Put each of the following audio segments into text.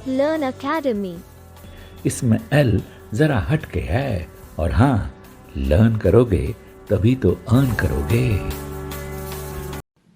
learnacademy. इसमें L जरा हट के है और हाँ, लर्न करोगे तभी तो अर्न करोगे.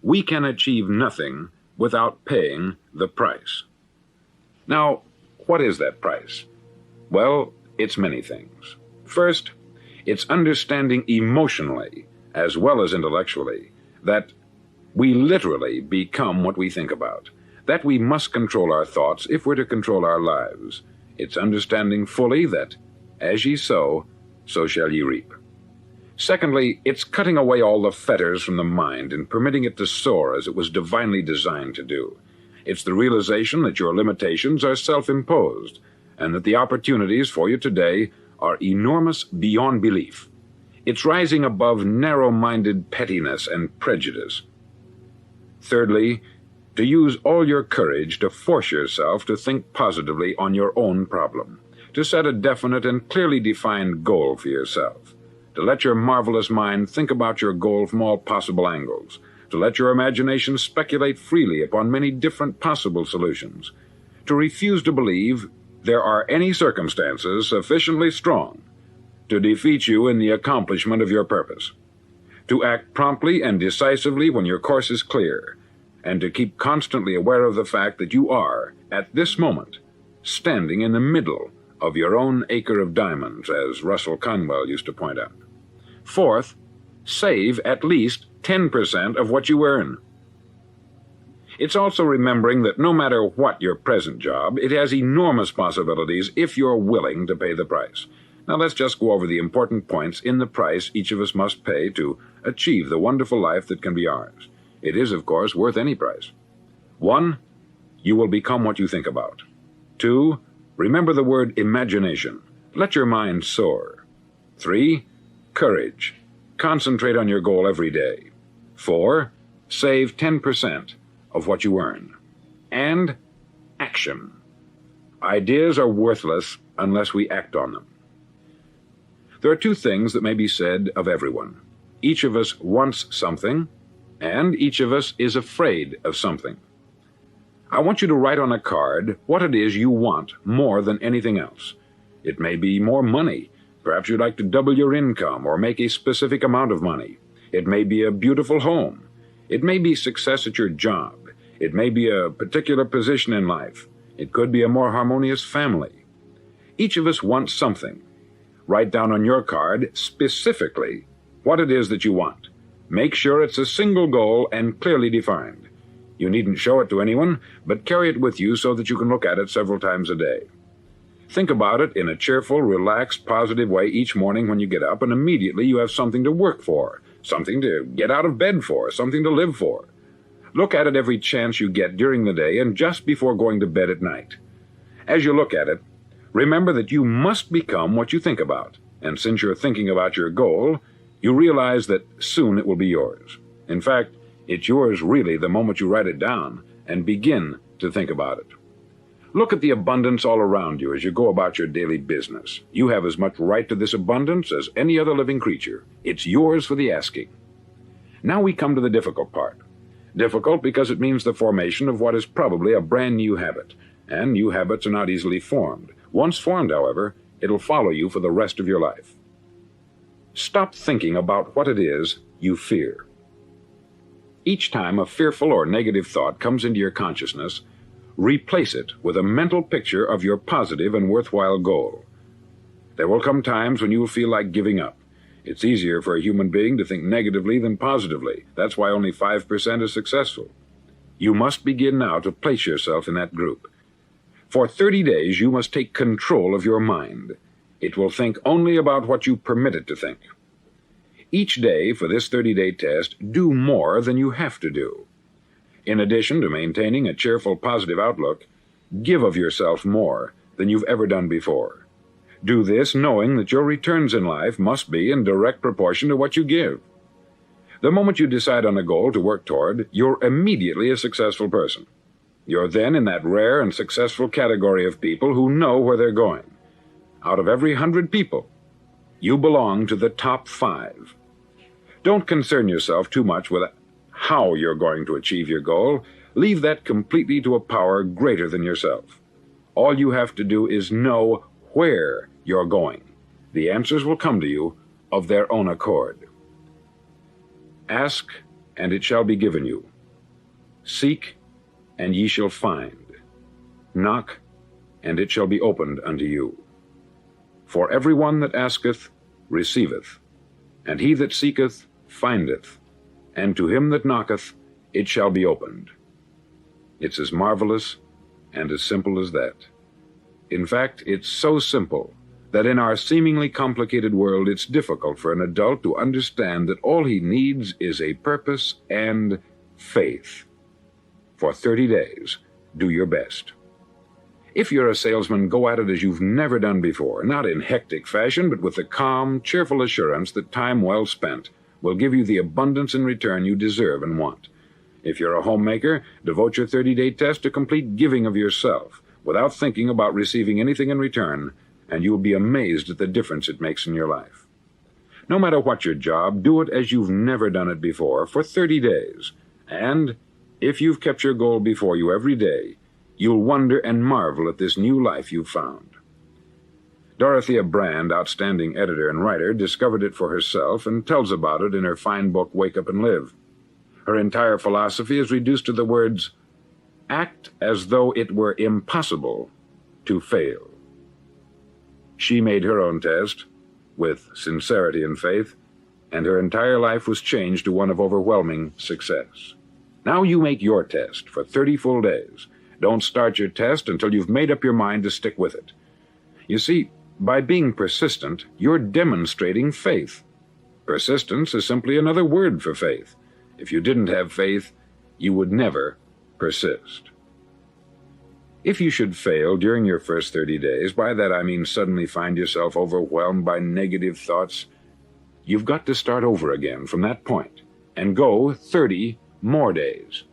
We can achieve nothing without paying the price. Now, what is that price? Well, it's many things. First, it's understanding emotionally, as well as intellectually, that we literally become what we think about, that we must control our thoughts if we're to control our lives. It's understanding fully that, as ye sow, so shall ye reap. Secondly, it's cutting away all the fetters from the mind and permitting it to soar as it was divinely designed to do. It's the realization that your limitations are self-imposed and that the opportunities for you today are enormous beyond belief. It's rising above narrow-minded pettiness and prejudice. Thirdly, to use all your courage to force yourself to think positively on your own problem, to set a definite and clearly defined goal for yourself, to let your marvelous mind think about your goal from all possible angles, to let your imagination speculate freely upon many different possible solutions, to refuse to believe there are any circumstances sufficiently strong to defeat you in the accomplishment of your purpose, to act promptly and decisively when your course is clear, and to keep constantly aware of the fact that you are, at this moment, standing in the middle of your own acre of diamonds, as Russell Conwell used to point out. Fourth, save at least 10% of what you earn. It's also remembering that no matter what your present job, it has enormous possibilities if you're willing to pay the price. Now let's just go over the important points in the price each of us must pay to achieve the wonderful life that can be ours. It is, of course, worth any price. 1, you will become what you think about. 2, remember the word imagination. Let your mind soar. 3, courage. Concentrate on your goal every day. 4, save 10% of what you earn. And action. Ideas are worthless unless we act on them. There are 2 things that may be said of everyone. Each of us wants something, and each of us is afraid of something. I want you to write on a card what it is you want more than anything else. It may be more money. Perhaps you'd like to double your income or make a specific amount of money. It may be a beautiful home. It may be success at your job. It may be a particular position in life. It could be a more harmonious family. Each of us wants something. Write down on your card specifically what it is that you want. Make sure it's a single goal and clearly defined. You needn't show it to anyone, but carry it with you so that you can look at it several times a day. Think about it in a cheerful, relaxed, positive way each morning when you get up, and immediately you have something to work for, something to get out of bed for, something to live for. Look at it every chance you get during the day and just before going to bed at night. As you look at it, remember that you must become what you think about, and since you're thinking about your goal, you realize that soon it will be yours. In fact, it's yours really the moment you write it down and begin to think about it. Look at the abundance all around you as you go about your daily business. You have as much right to this abundance as any other living creature. It's yours for the asking. Now we come to the difficult part. Difficult because it means the formation of what is probably a brand new habit, and new habits are not easily formed. Once formed, however, it'll follow you for the rest of your life. Stop thinking about what it is you fear. Each time a fearful or negative thought comes into your consciousness, replace it with a mental picture of your positive and worthwhile goal. There will come times when you will feel like giving up. It's easier for a human being to think negatively than positively. That's why only 5% is successful. You must begin now to place yourself in that group. For 30 days, you must take control of your mind. It will think only about what you permit it to think. Each day for this 30-day test, do more than you have to do. In addition to maintaining a cheerful, positive outlook, give of yourself more than you've ever done before. Do this knowing that your returns in life must be in direct proportion to what you give. The moment you decide on a goal to work toward, you're immediately a successful person. You're then in that rare and successful category of people who know where they're going. Out of every 100 people, you belong to the top 5. Don't concern yourself too much with how you're going to achieve your goal. Leave that completely to a power greater than yourself. All you have to do is know where you're going. The answers will come to you of their own accord. Ask, and it shall be given you. Seek, and ye shall find. Knock, and it shall be opened unto you. For every one that asketh receiveth, and he that seeketh findeth, and to him that knocketh it shall be opened. It's as marvelous and as simple as that. In fact, it's so simple that in our seemingly complicated world it's difficult for an adult to understand that all he needs is a purpose and faith. For 30 days, do your best. If you're a salesman, go at it as you've never done before, not in hectic fashion, but with the calm, cheerful assurance that time well spent will give you the abundance in return you deserve and want. If you're a homemaker, devote your 30-day test to complete giving of yourself, without thinking about receiving anything in return, and you'll be amazed at the difference it makes in your life. No matter what your job, do it as you've never done it before for 30 days. And if you've kept your goal before you every day, you'll wonder and marvel at this new life you've found. Dorothea Brand, outstanding editor and writer, discovered it for herself and tells about it in her fine book, Wake Up and Live. Her entire philosophy is reduced to the words, act as though it were impossible to fail. She made her own test with sincerity and faith, and her entire life was changed to one of overwhelming success. Now you make your test for 30 full days. Don't start your test until you've made up your mind to stick with it. You see, by being persistent, you're demonstrating faith. Persistence is simply another word for faith. If you didn't have faith, you would never persist. If you should fail during your first 30 days, by that I mean suddenly find yourself overwhelmed by negative thoughts, you've got to start over again from that point and go 30 more days.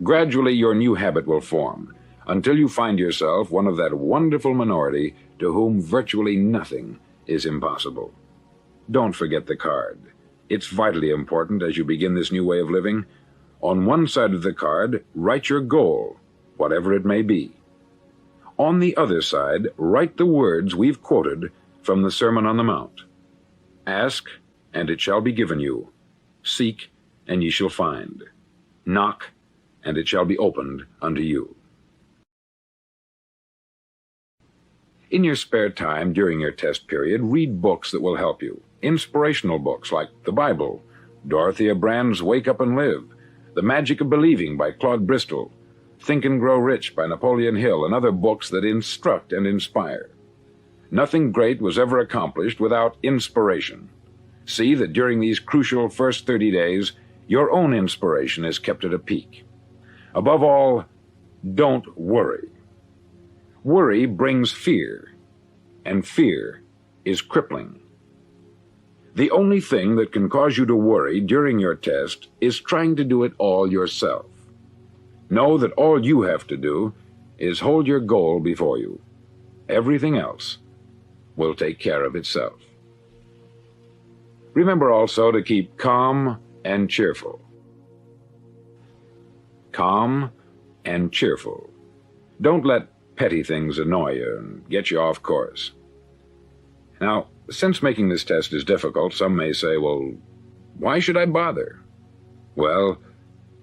Gradually, your new habit will form until you find yourself one of that wonderful minority to whom virtually nothing is impossible. Don't forget the card. It's vitally important as you begin this new way of living. On one side of the card, write your goal, whatever it may be. On the other side, write the words we've quoted from the Sermon on the Mount. Ask, and it shall be given you. Seek, and ye shall find. Knock, and it shall be opened unto you. In your spare time during your test period, read books that will help you. Inspirational books like the Bible, Dorothea Brand's Wake Up and Live, The Magic of Believing by Claude Bristol, Think and Grow Rich by Napoleon Hill, and other books that instruct and inspire. Nothing great was ever accomplished without inspiration. See that during these crucial first 30 days, your own inspiration is kept at a peak. Above all, don't worry. Worry brings fear, and fear is crippling. The only thing that can cause you to worry during your test is trying to do it all yourself. Know that all you have to do is hold your goal before you. Everything else will take care of itself. Remember also to keep calm and cheerful. Calm and cheerful. Don't let petty things annoy you and get you off course. Now, since making this test is difficult, some may say, well, why should I bother? Well,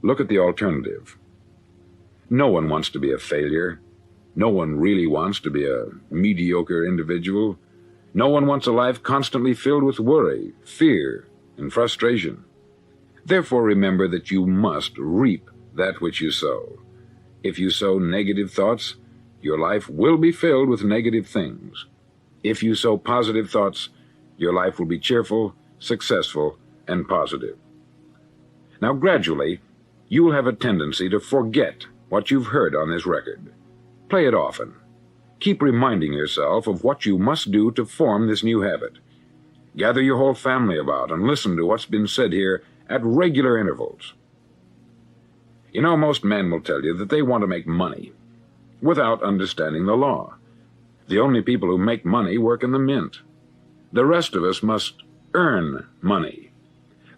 look at the alternative. No one wants to be a failure. No one really wants to be a mediocre individual. No one wants a life constantly filled with worry, fear, and frustration. Therefore, remember that you must reap that which you sow. If you sow negative thoughts, your life will be filled with negative things. If you sow positive thoughts, your life will be cheerful, successful, and positive. Now, gradually, you will have a tendency to forget what you've heard on this record. Play it often. Keep reminding yourself of what you must do to form this new habit. Gather your whole family about and listen to what's been said here at regular intervals. You know, most men will tell you that they want to make money without understanding the law. The only people who make money work in the mint. The rest of us must earn money.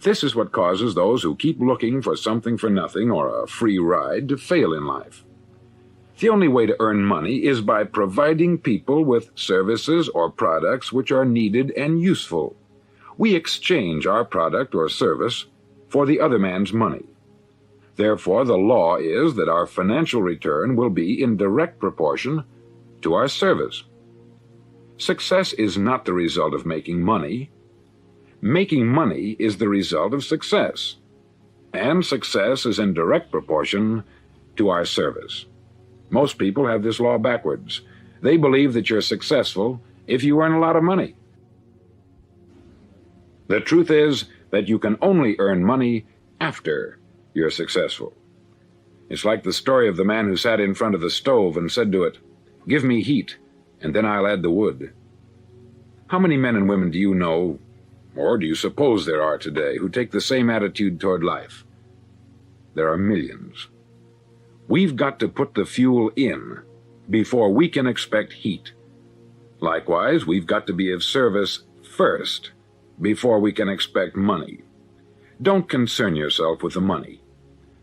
This is what causes those who keep looking for something for nothing or a free ride to fail in life. The only way to earn money is by providing people with services or products which are needed and useful. We exchange our product or service for the other man's money. Therefore, the law is that our financial return will be in direct proportion to our service. Success is not the result of making money. Making money is the result of success. And success is in direct proportion to our service. Most people have this law backwards. They believe that you're successful if you earn a lot of money. The truth is that you can only earn money after you're successful. It's like the story of the man who sat in front of the stove and said to it, "Give me heat, and then I'll add the wood." How many men and women do you know, or do you suppose there are today, who take the same attitude toward life? There are millions. We've got to put the fuel in before we can expect heat. Likewise, we've got to be of service first before we can expect money. Don't concern yourself with the money.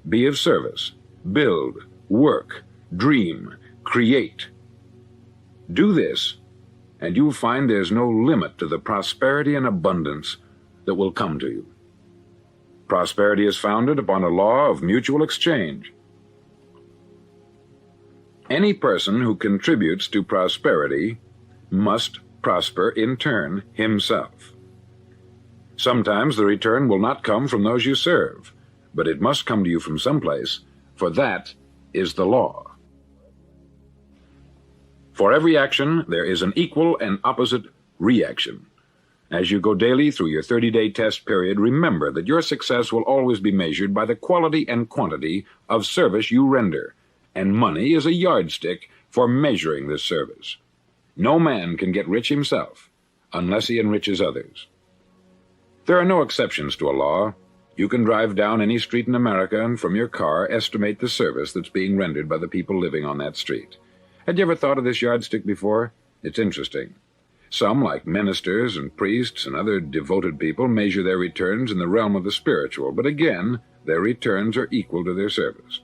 Be of service. Build, work, dream, create. Do this, and you'll find there's no limit to the prosperity and abundance that will come to you. Prosperity is founded upon a law of mutual exchange. Any person who contributes to prosperity must prosper in turn himself. Sometimes the return will not come from those you serve, but it must come to you from someplace, for that is the law. For every action, there is an equal and opposite reaction. As you go daily through your 30-day test period, remember that your success will always be measured by the quality and quantity of service you render, and money is a yardstick for measuring this service. No man can get rich himself unless he enriches others. There are no exceptions to a law. You can drive down any street in America and from your car estimate the service that's being rendered by the people living on that street. Had you ever thought of this yardstick before? It's interesting. Some, like ministers and priests and other devoted people, measure their returns in the realm of the spiritual, but again, their returns are equal to their service.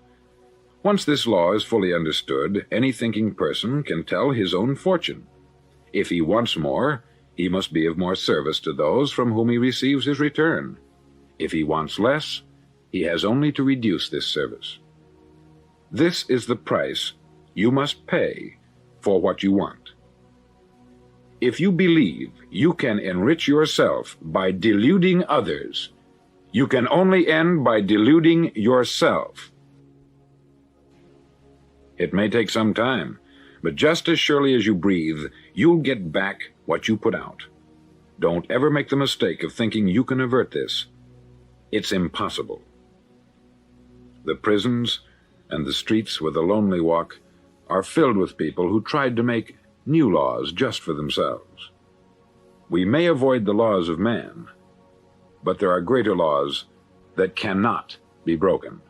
Once this law is fully understood, any thinking person can tell his own fortune. If he wants more, he must be of more service to those from whom he receives his return. If he wants less, he has only to reduce this service. This is the price you must pay for what you want. If you believe you can enrich yourself by deluding others, you can only end by deluding yourself. It may take some time, but just as surely as you breathe, you'll get back what you put out. Don't ever make the mistake of thinking you can avert this. It's impossible. The prisons and the streets where the lonely walk are filled with people who tried to make new laws just for themselves. We may avoid the laws of man, but there are greater laws that cannot be broken.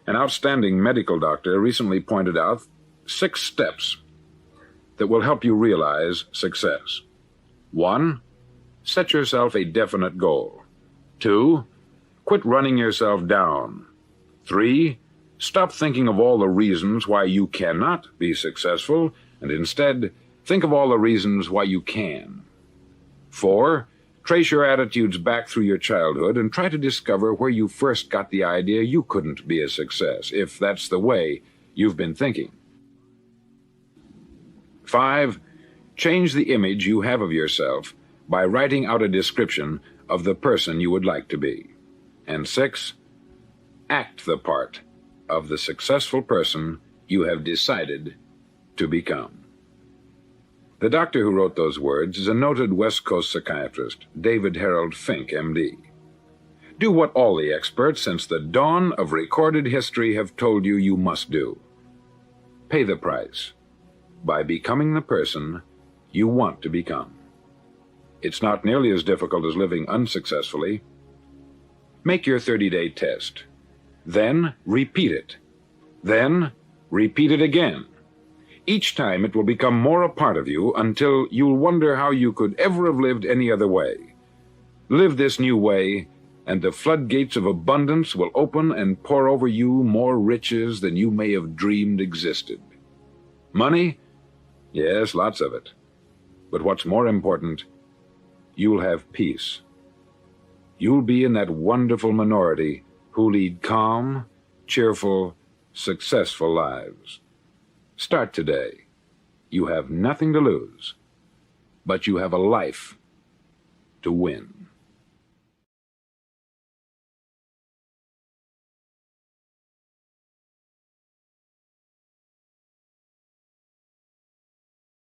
An outstanding medical doctor recently pointed out 6 steps that will help you realize success. 1. Set yourself a definite goal. 2. Quit running yourself down. 3. Stop thinking of all the reasons why you cannot be successful, and instead think of all the reasons why you can. 4. Trace your attitudes back through your childhood and try to discover where you first got the idea you couldn't be a success, if that's the way you've been thinking. 5. Change the image you have of yourself by writing out a description of the person you would like to be. And 6. Act the part of the successful person you have decided to become. The doctor who wrote those words is a noted West Coast psychiatrist, David Harold Fink, M.D. Do what all the experts since the dawn of recorded history have told you you must do. Pay the price by becoming the person you want to become. It's not nearly as difficult as living unsuccessfully. Make your 30-day test. Then repeat it. Then repeat it again. Each time it will become more a part of you until you'll wonder how you could ever have lived any other way. Live this new way and the floodgates of abundance will open and pour over you more riches than you may have dreamed existed. Money? Yes, lots of it. But what's more important, you'll have peace. You'll be in that wonderful minority who lead calm, cheerful, successful lives. Start today. You have nothing to lose, but you have a life to win.